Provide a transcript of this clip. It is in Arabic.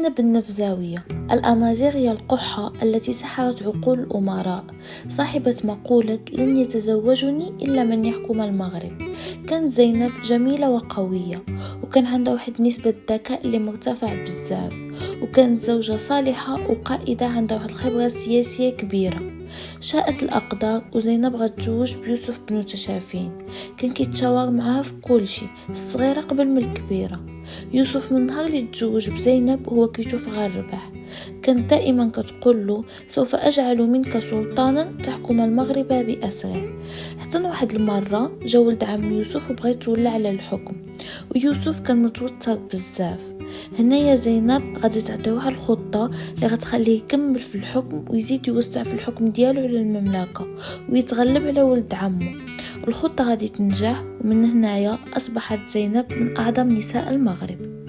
زينب النفزاوية الأمازيغية القحة التي سحرت عقول الأمراء، صاحبة مقولة لن يتزوجني إلا من يحكم المغرب. كانت زينب جميلة وقوية، وكان عندها واحد نسبة ذكاء اللي مرتفع بزاف، وكانت زوجة صالحة وقائدة عندها واحد الخبرة سياسية كبيرة. شاءت الأقدار وزينب غتزوج بيوسف بن تشافين. كان كيتشاور معاها في كل شيء، الصغيرة قبل من الكبيرة. يوسف من نهار اللي تزوج بزينب هو كيشوف غير الربح. كانت دائما كتقول له سوف أجعل منك سلطانا تحكم المغرب بأسره. حتى واحد المرة جا ولد عم يوسف وبغى يتولى على الحكم، ويوسف كان متوتر بزاف. هنايا زينب غادي تعطيه واحد الخطة اللي غتخليه يكمل في الحكم ويزيد يوسع في الحكم ديالو على المملكة ويتغلب على ولد عمه. الخطة غادي تنجح، ومن هنايا أصبحت زينب من أعظم نساء المغرب.